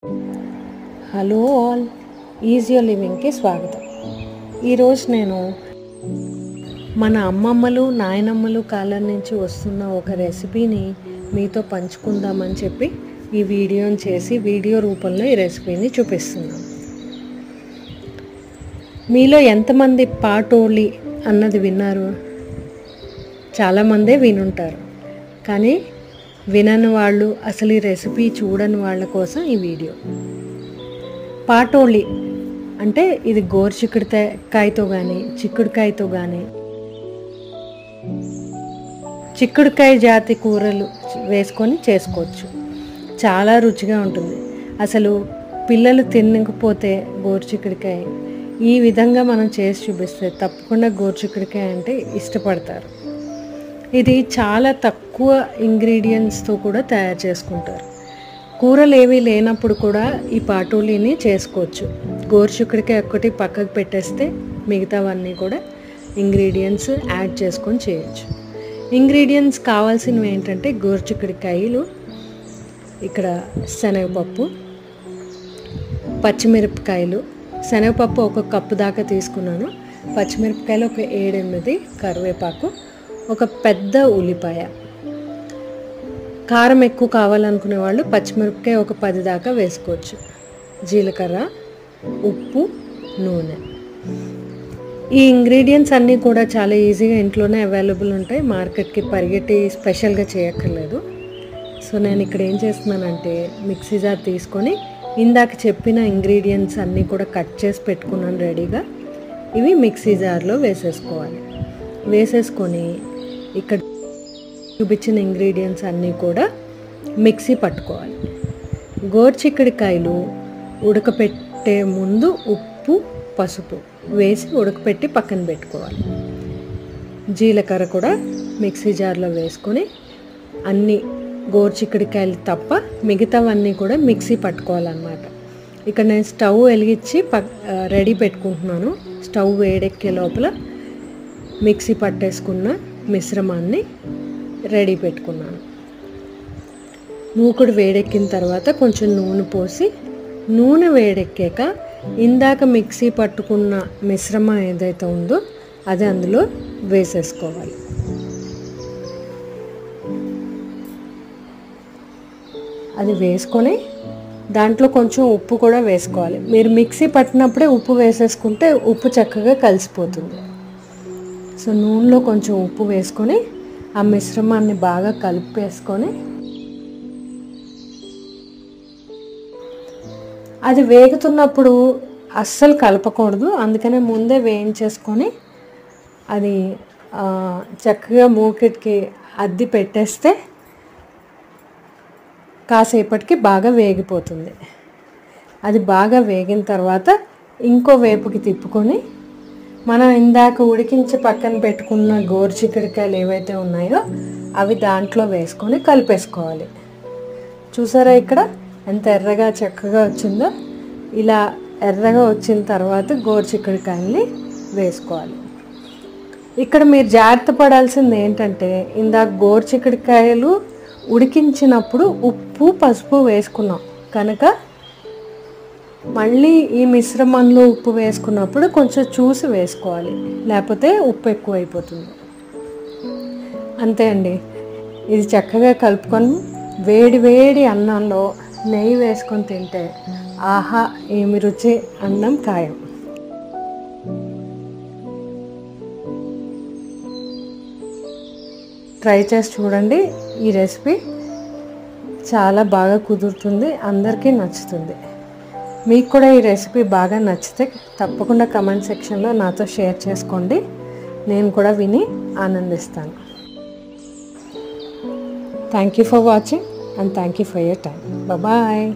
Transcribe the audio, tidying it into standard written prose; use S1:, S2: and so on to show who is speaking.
S1: Hello all, easy లివింగ్కి స్వాగతం. ఈరోజు నేను మన అమ్మమ్మలు నాయనమ్మలు కాలం నుంచి వస్తున్న ఒక రెసిపీని మీతో పంచుకుందామని చెప్పి ఈ వీడియోని చేసి వీడియో రూపంలో ఈ రెసిపీని చూపిస్తున్నాను. మీలో ఎంతమంది పాటోలి అన్నది విన్నారు? చాలామందే వినుంటారు, కానీ వినని వాళ్ళు, అసలు ఈ రెసిపీ చూడని వాళ్ళ కోసం ఈ వీడియో. పాటోలి అంటే ఇది గోరుచిక్కుడుకాయతో కానీ చిక్కుడుకాయతో కానీ చిక్కుడుకాయ జాతి కూరలు వేసుకొని చేసుకోవచ్చు. చాలా రుచిగా ఉంటుంది. అసలు పిల్లలు తినకపోతే గోరుచిక్కుడుకాయ ఈ విధంగా మనం చేసి చూపిస్తే తప్పకుండా గోరుచిక్కుడుకాయ అంటే ఇష్టపడతారు. ఇది చాలా తక్కువ ఇంగ్రీడియంట్స్తో కూడా తయారు చేసుకుంటారు. కూరలు ఏవి లేనప్పుడు కూడా ఈ పాటోలీని చేసుకోవచ్చు. గోరుచిక్కుడుకాయ ఒక్కటి పక్కకు పెట్టేస్తే మిగతావన్నీ కూడా ఇంగ్రీడియంట్స్ యాడ్ చేసుకొని చేయొచ్చు. ఇంగ్రీడియంట్స్ కావాల్సినవి ఏంటంటే గోరుచిక్కుడుకాయలు, ఇక్కడ శనగపప్పు, పచ్చిమిరపకాయలు. శనగపప్పు 1 కప్పు దాకా తీసుకున్నాను. పచ్చిమిరపకాయలు ఒక 7-8, కరివేపాకు, ఒక పెద్ద ఉల్లిపాయ. కారం ఎక్కువ కావాలనుకునే వాళ్ళు పచ్చిమిరపకాయ ఒక 10 దాకా వేసుకోవచ్చు. జీలకర్ర, ఉప్పు, నూనె. ఈ ఇంగ్రీడియంట్స్ అన్నీ కూడా చాలా ఈజీగా ఇంట్లోనే అవైలబుల్ ఉంటాయి. మార్కెట్కి పరిగెట్టి స్పెషల్గా చేయక్కర్లేదు. సో నేను ఇక్కడ ఏం చేస్తున్నానంటే మిక్సీ జార్ తీసుకొని ఇందాక చెప్పిన ఇంగ్రీడియంట్స్ అన్నీ కూడా కట్ చేసి పెట్టుకున్నాను రెడీగా. ఇవి మిక్సీ జార్లో వేసేసుకోవాలి. వేసేసుకొని ఇక్కడ చూపించిన ఇంగ్రీడియంట్స్ అన్నీ కూడా మిక్సీ పట్టుకోవాలి. గోరుచిక్కుడుకాయలు ఉడకపెట్టే ముందు ఉప్పు, పసుపు వేసి ఉడకపెట్టి పక్కన పెట్టుకోవాలి. జీలకర్ర కూడా మిక్సీ జార్లో వేసుకొని అన్ని గోరుచిక్కుడుకాయలు తప్ప మిగతావన్నీ కూడా మిక్సీ పట్టుకోవాలన్నమాట. ఇక్కడ నేను స్టవ్ వెలిగించి రెడీ పెట్టుకుంటున్నాను. స్టవ్ వేడెక్కే లోపల మిక్సీ పట్టేసుకున్న మిశ్రమాన్ని రెడీ పెట్టుకున్నాను. మూకుడు వేడెక్కిన తర్వాత కొంచెం నూనె పోసి, నూనె వేడెక్కాక ఇందాక మిక్సీ పట్టుకున్న మిశ్రమం ఏదైతే ఉందో అది అందులో వేసేసుకోవాలి. అది వేసుకొని దాంట్లో కొంచెం ఉప్పు కూడా వేసుకోవాలి. మీరు మిక్సీ పట్టినప్పుడే ఉప్పు వేసేసుకుంటే ఉప్పు చక్కగా కలిసిపోతుంది. సో నూనెలో కొంచెం ఉప్పు వేసుకొని ఆ మిశ్రమాన్ని బాగా కలిపేసుకొని అది వేగుతున్నప్పుడు అస్సలు కలపకూడదు. అందుకనే ముందే వేయించేసుకొని అది చక్కగా మూకిటికి అద్ది పెట్టేస్తే కాసేపటికి బాగా వేగిపోతుంది. అది బాగా వేగిన తర్వాత ఇంకో వేపుకి తిప్పుకొని మనం ఇందాక ఉడికించి పక్కన పెట్టుకున్న గోరుచిక్కుడుకాయలు ఏవైతే ఉన్నాయో అవి దాంట్లో వేసుకొని కలిపేసుకోవాలి. చూసారా ఇక్కడ ఎంత ఎర్రగా చక్కగా వచ్చిందో? ఇలా ఎర్రగా వచ్చిన తర్వాత గోరుచిక్కుడుకాయల్ని వేసుకోవాలి. ఇక్కడ మీరు జాగ్రత్త పడాల్సింది ఏంటంటే ఇందాక గోరుచిక్కుడుకాయలు ఉడికించినప్పుడు ఉప్పు, పసుపు వేసుకున్నాం కనుక మళ్ళీ ఈ మిశ్రమంలో ఉప్పు వేసుకున్నప్పుడు కొంచెం చూసి వేసుకోవాలి, లేకపోతే ఉప్పు ఎక్కువ అయిపోతుంది. అంతే అండి. ఇది చక్కగా కలుపుకొని వేడి వేడి అన్నంలో నెయ్యి వేసుకొని తింటే ఆహా ఏమి రుచి! అన్నం ఖాయం. ట్రై చేసి చూడండి. ఈ రెసిపీ చాలా బాగా కుదురుతుంది, అందరికీ నచ్చుతుంది. మీకు కూడా ఈ రెసిపీ బాగా నచ్చితే తప్పకుండా కమెంట్ సెక్షన్లో నాతో షేర్ చేసుకోండి. నేను కూడా విని ఆనందిస్తాను. Thank you for watching and thank you for your time. Bye.